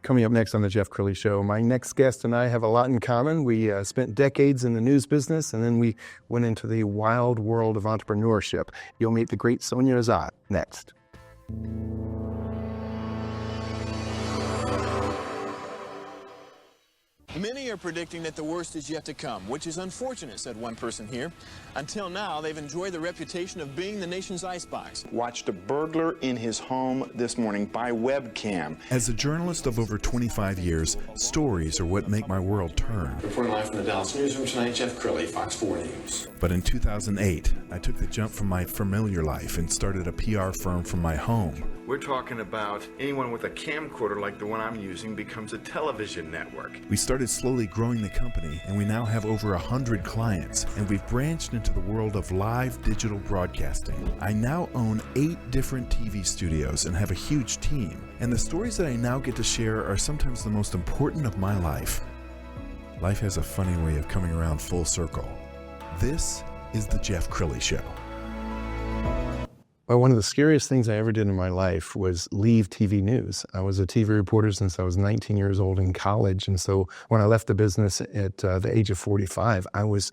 Coming up next on the Jeff Crilley Show, my next guest and I have a lot in common. We spent decades in the news business, and then we went into the wild world of entrepreneurship. You'll meet the great Sonia Azad next. Many are predicting that the worst is yet to come, which is unfortunate, said one person here. Until now, they've enjoyed the reputation of being the nation's icebox. Watched a burglar in his home this morning by webcam. As a journalist of over 25 years, stories are what make my world turn. Reporting live from the Dallas newsroom tonight, Jeff Crilley, Fox 4 News. But in 2008, I took the jump from my familiar life and started a PR firm from my home. We're talking about anyone with a camcorder like the one I'm using becomes a television network. We started slowly growing the company, and we now have over 100 clients, and we've branched into the world of live digital broadcasting. I now own 8 different TV studios and have a huge team, and the stories that I now get to share are sometimes the most important of my life. Life has a funny way of coming around full circle. This is the Jeff Crilley Show. Well, one of the scariest things I ever did in my life was leave TV news. I was a TV reporter since I was 19 years old in college. And so when I left the business at the age of 45, I was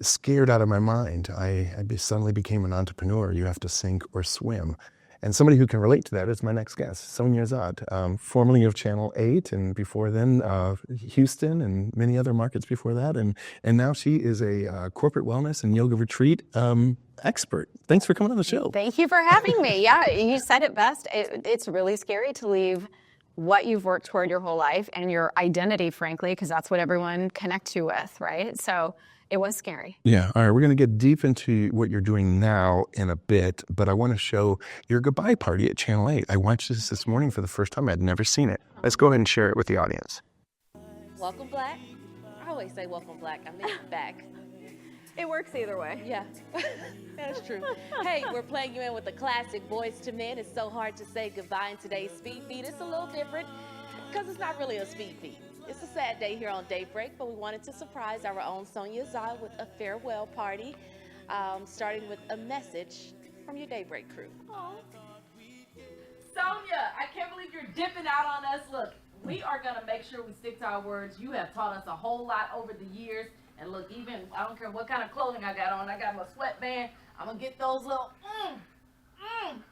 scared out of my mind. I suddenly became an entrepreneur. You have to sink or swim. And somebody who can relate to that is my next guest, Sonia Azad, formerly of Channel 8, and before then, Houston and many other markets before that. And now she is a corporate wellness and yoga retreat expert. Thanks for coming on the show. Thank you for having me. Yeah, you said it best. It's really scary to leave what you've worked toward your whole life and your identity, frankly, because that's what everyone connects you with, right? So it was scary. Yeah. All right. We're going to get deep into what you're doing now in a bit, but I want to show your goodbye party at Channel 8. I watched this morning for the first time. I'd never seen it. Let's go ahead and share it with the audience. Welcome, Black. I always say welcome, Black. I mean back. It works either way. Yeah, that's true. Hey, we're playing you in with the classic Boys to Men. It's so hard to say goodbye in today's speed feed. It's a little different because it's not really a speed feed. It's a sad day here on Daybreak, but we wanted to surprise our own Sonia Azad with a farewell party, starting with a message from your Daybreak crew. Aww. Sonia, I can't believe you're dipping out on us. Look, we are going to make sure we stick to our words. You have taught us a whole lot over the years. And look, even, I don't care what kind of clothing I got on. I got my sweatband. I'm going to get those little,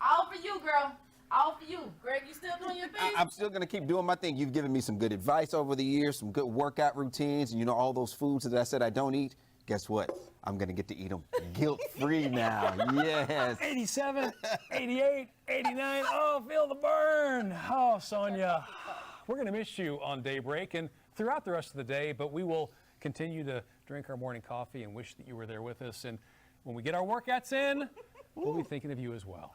all for you, girl. All for you. Greg, you still doing your thing? I'm still going to keep doing my thing. You've given me some good advice over the years, some good workout routines, and you know all those foods that I said I don't eat. Guess what? I'm going to get to eat them guilt-free now. Yes. 87, 88, 89. Oh, feel the burn. Oh, Sonia, we're going to miss you on Daybreak and throughout the rest of the day, but we will continue to drink our morning coffee and wish that you were there with us. And when we get our workouts in, we'll be thinking of you as well.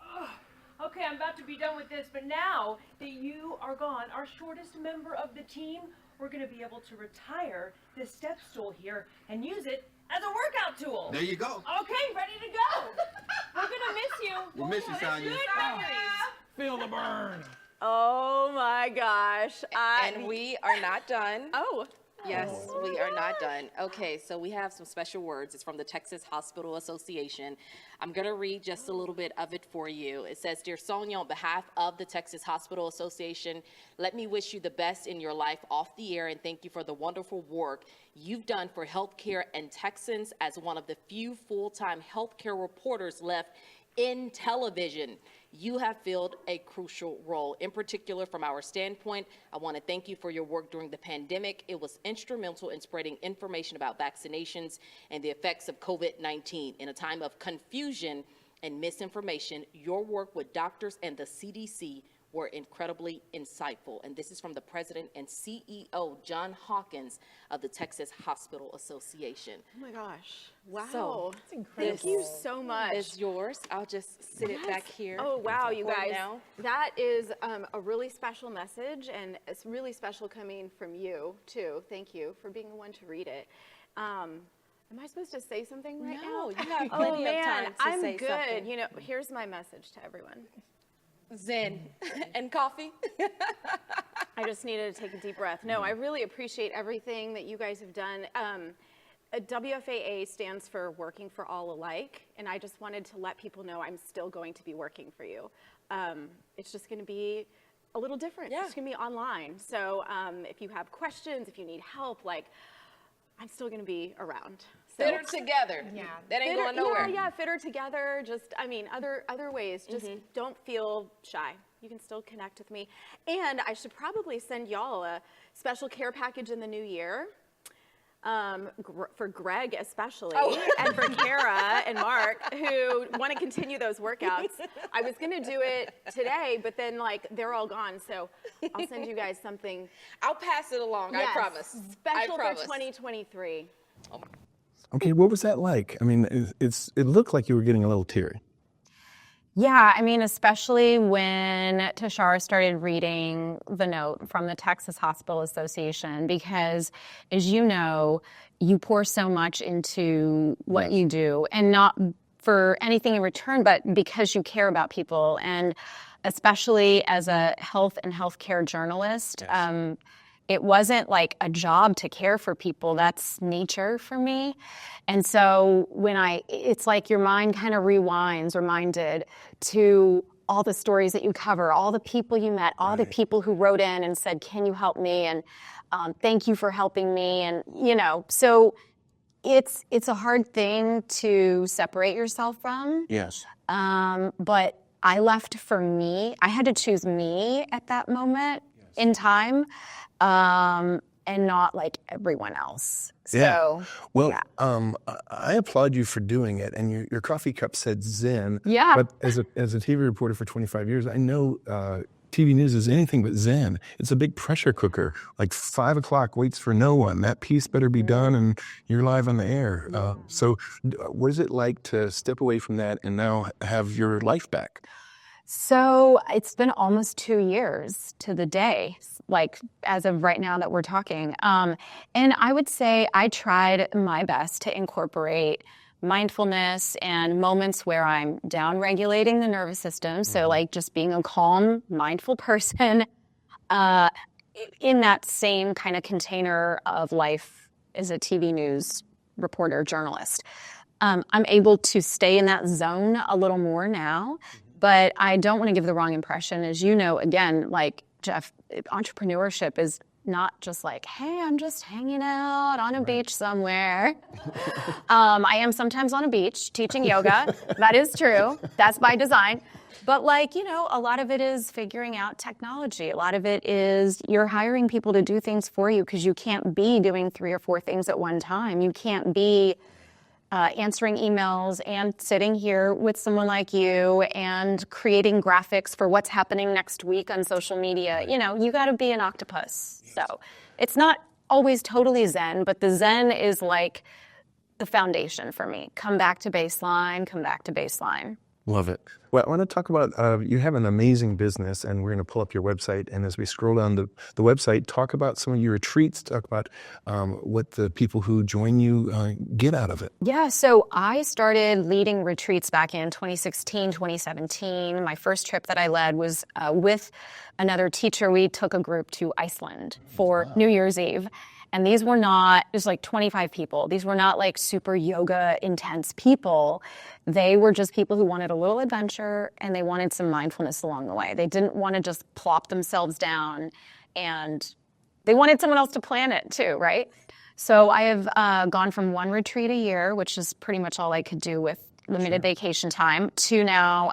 Okay, I'm about to be done with this, but now that you are gone, our shortest member of the team, we're going to be able to retire this step stool here and use it as a workout tool. There you go. Okay, ready to go. We're going to miss you. We'll miss you, Sonia. Good memories. Feel the burn. Oh my gosh. And we are not done. Oh. Yes, we are not done. Okay, so we have some special words. It's from the Texas Hospital Association. I'm going to read just a little bit of it for you. It says, Dear Sonia, on behalf of the Texas Hospital Association, let me wish you the best in your life off the air and thank you for the wonderful work you've done for healthcare and Texans as one of the few full-time healthcare reporters left in television. You have filled a crucial role. In particular, from our standpoint, I want to thank you for your work during the pandemic. It was instrumental in spreading information about vaccinations and the effects of COVID-19. In a time of confusion and misinformation, your work with doctors and the CDC were incredibly insightful. And this is from the president and CEO, John Hawkins, of the Texas Hospital Association. Oh my gosh. Wow. So, that's incredible. Thank you so much. It's yours. I'll just sit it back here. Oh, wow, you guys. Now. That is a really special message, and it's really special coming from you, too. Thank you for being the one to read it. Am I supposed to say something right now? No, you have plenty of time to I'm say good. something. You know, here's my message to everyone. Zen and coffee. I just needed to take a deep breath. No, I really appreciate everything that you guys have done. WFAA stands for Working for All Alike, and I just wanted to let people know I'm still going to be working for you. It's just going to be a little different. Yeah. It's going to be online. So if you have questions, if you need help, like, I'm still going to be around. So, Fitter together. Yeah. That ain't going nowhere. Yeah, fitter together. Just, I mean, other ways. Just don't feel shy. You can still connect with me. And I should probably send y'all a special care package in the new year. For Greg especially, and for Kara and Mark, who want to continue those workouts. I was going to do it today, but then like they're all gone, so I'll send you guys something. I'll pass it along. Yes, I promise. Special I promise. for 2023. Okay, what was that like? I mean, it looked like you were getting a little teary. Yeah, I mean, especially when Tashara started reading the note from the Texas Hospital Association, because as you know, you pour so much into what you do, and not for anything in return, but because you care about people. And especially as a health and healthcare journalist, it wasn't like a job to care for people. That's nature for me. And so it's like your mind kind of reminded to all the stories that you cover, all the people you met, all the people who wrote in and said, can you help me? And thank you for helping me. And, so it's a hard thing to separate yourself from. Yes. But I left for me. I had to choose me at that moment in time. And not like everyone else. So, Well, I applaud you for doing it. And your coffee cup said Zen. Yeah. But as a TV reporter for 25 years, I know TV news is anything but Zen. It's a big pressure cooker. Like 5 o'clock waits for no one. That piece better be done, and you're live on the air. So, what is it like to step away from that and now have your life back? So it's been almost 2 years to the day, like as of right now that we're talking. And I would say I tried my best to incorporate mindfulness and moments where I'm down-regulating the nervous system. So like just being a calm, mindful person in that same kind of container of life as a TV news reporter, journalist. I'm able to stay in that zone a little more now. But I don't want to give the wrong impression. As you know, again, like Jeff, entrepreneurship is not just like, hey, I'm just hanging out on a beach somewhere. I am sometimes on a beach teaching yoga. That is true. That's by design. But like, a lot of it is figuring out technology. A lot of it is you're hiring people to do things for you because you can't be doing 3 or 4 things at one time. You can't be answering emails and sitting here with someone like you and creating graphics for what's happening next week on social media. You got to be an octopus. So it's not always totally Zen, but the Zen is like the foundation for me. Come back to baseline. Love it. Well, I want to talk about, you have an amazing business, and we're going to pull up your website. And as we scroll down the website, talk about some of your retreats, talk about what the people who join you get out of it. Yeah, so I started leading retreats back in 2016, 2017. My first trip that I led was with another teacher. We took a group to Iceland for New Year's Eve. And these were not, it was like 25 people. These were not like super yoga intense people. They were just people who wanted a little adventure and they wanted some mindfulness along the way. They didn't want to just plop themselves down, and they wanted someone else to plan it too, right? So I have gone from 1 retreat a year, which is pretty much all I could do with limited vacation time, to now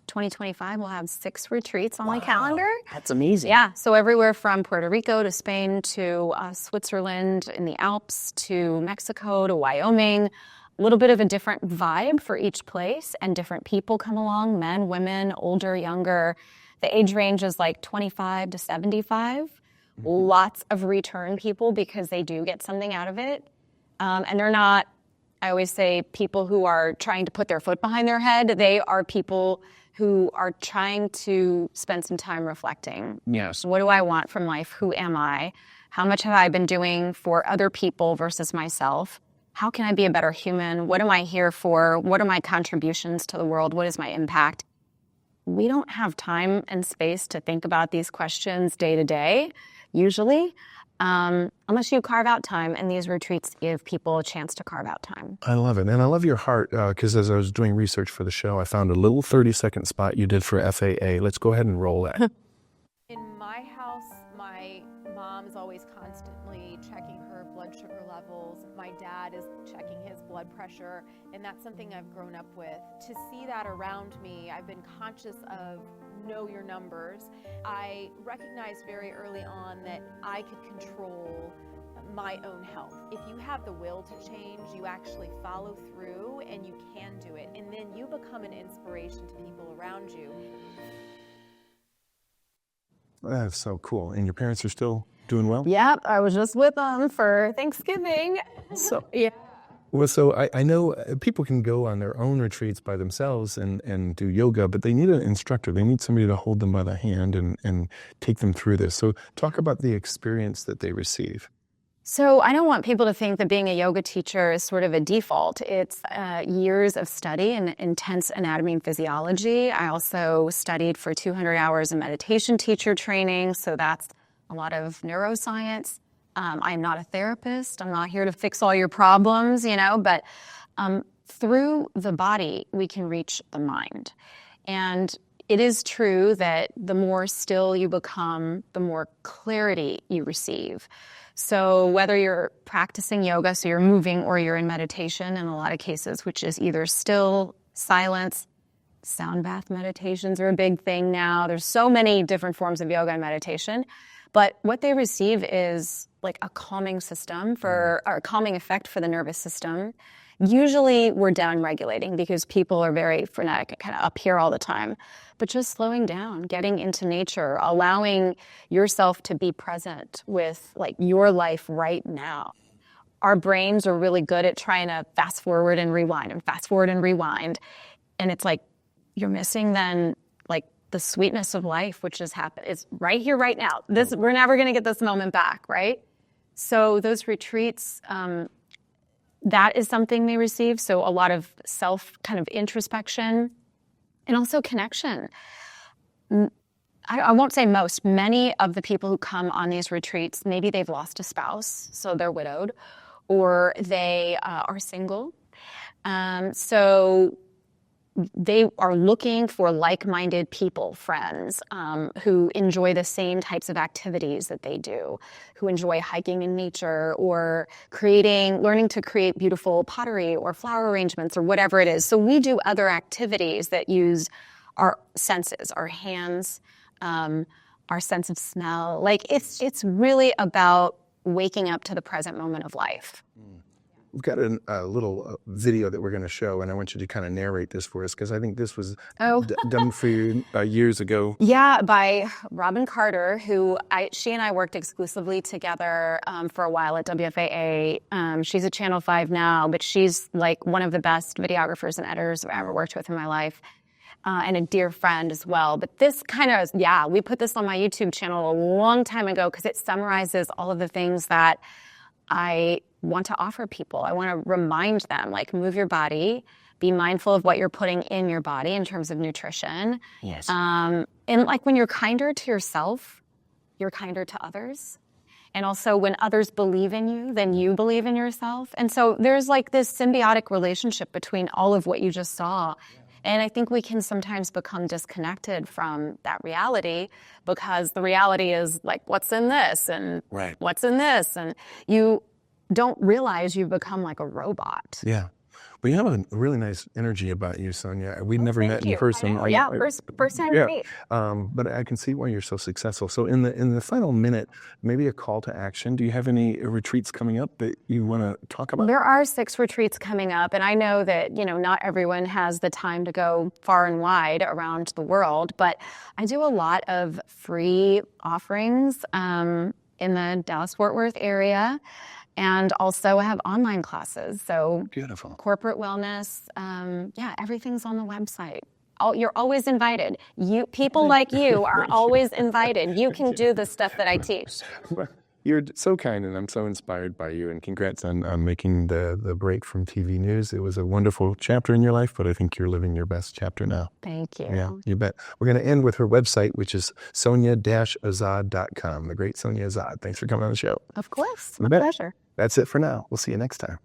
2025, we'll have 6 retreats on my calendar. That's amazing. Yeah, so everywhere from Puerto Rico to Spain to Switzerland in the Alps to Mexico to Wyoming. A little bit of a different vibe for each place, and different people come along, men, women, older, younger. The age range is like 25 to 75. Lots of return people because they do get something out of it. And they're not, I always say, people who are trying to put their foot behind their head. They are people who are trying to spend some time reflecting. Yes. What do I want from life? Who am I? How much have I been doing for other people versus myself? How can I be a better human? What am I here for? What are my contributions to the world? What is my impact? We don't have time and space to think about these questions day to day, usually, unless you carve out time, and these retreats give people a chance to carve out time. I love it. And I love your heart, because as I was doing research for the show, I found a little 30-second spot you did for FAA. Let's go ahead and roll that. In my house, my mom is always constantly checking her blood sugar levels. My dad is checking his blood pressure, and that's something I've grown up with. To see that around me, I've been conscious of know your numbers. I recognized very early on that I could control my own health. If you have the will to change, you actually follow through and you can do it. And then you become an inspiration to people around you. That's so cool. And your parents are still doing well? Yep, I was just with them for Thanksgiving. So, yeah. Well, so I know people can go on their own retreats by themselves and do yoga, but they need an instructor. They need somebody to hold them by the hand and take them through this. So talk about the experience that they receive. So I don't want people to think that being a yoga teacher is sort of a default. It's years of study and intense anatomy and physiology. I also studied for 200 hours of meditation teacher training, so that's a lot of neuroscience. I'm not a therapist. I'm not here to fix all your problems, but through the body, we can reach the mind. And it is true that the more still you become, the more clarity you receive. So whether you're practicing yoga, so you're moving, or you're in meditation in a lot of cases, which is either still, silence, sound bath meditations are a big thing now. There's so many different forms of yoga and meditation. But what they receive is like a calming system or a calming effect for the nervous system. Usually we're down regulating because people are very frenetic, kind of up here all the time. But just slowing down, getting into nature, allowing yourself to be present with like your life right now. Our brains are really good at trying to fast forward and rewind and fast forward and rewind. And it's like you're missing then like the sweetness of life, which has happened. It's right here, right now. We're never going to get this moment back, right? So those retreats, that is something they receive. So a lot of self kind of introspection and also connection. I won't say most. Many of the people who come on these retreats, maybe they've lost a spouse, so they're widowed, or they are single. So they are looking for like-minded people, friends, who enjoy the same types of activities that they do, who enjoy hiking in nature or learning to create beautiful pottery or flower arrangements or whatever it is. So we do other activities that use our senses, our hands, our sense of smell. Like it's really about waking up to the present moment of life. We've got a little video that we're going to show, and I want you to kind of narrate this for us because I think this was done for you years ago. Yeah, by Robin Carter, she and I worked exclusively together for a while at WFAA. She's at Channel 5 now, but she's like one of the best videographers and editors I've ever worked with in my life. And a dear friend as well. But this kind of, we put this on my YouTube channel a long time ago because it summarizes all of the things that I want to offer people. I want to remind them, like, move your body, be mindful of what you're putting in your body in terms of nutrition. Yes. And like when you're kinder to yourself, you're kinder to others. And also when others believe in you, then you believe in yourself. And so there's like this symbiotic relationship between all of what you just saw. And I think we can sometimes become disconnected from that reality because the reality is like, what's in this? And what's in this? And you don't realize you've become like a robot. Yeah. Well, you have a really nice energy about you, Sonia. We've never met in person. First time to meet. But I can see why you're so successful. So in the final minute, maybe a call to action. Do you have any retreats coming up that you want to talk about? There are 6 retreats coming up, and I know that not everyone has the time to go far and wide around the world, but I do a lot of free offerings in the Dallas-Fort Worth area. And also I have online classes. So beautiful. Corporate wellness. Everything's on the website. You're always invited. People like you are always invited. You can do the stuff that I teach. You're so kind, and I'm so inspired by you. And congrats on making the break from TV news. It was a wonderful chapter in your life, but I think you're living your best chapter now. Thank you. Yeah, you bet. We're going to end with her website, which is sonia-azad.com. The great Sonia Azad. Thanks for coming on the show. Of course. My pleasure. That's it for now. We'll see you next time.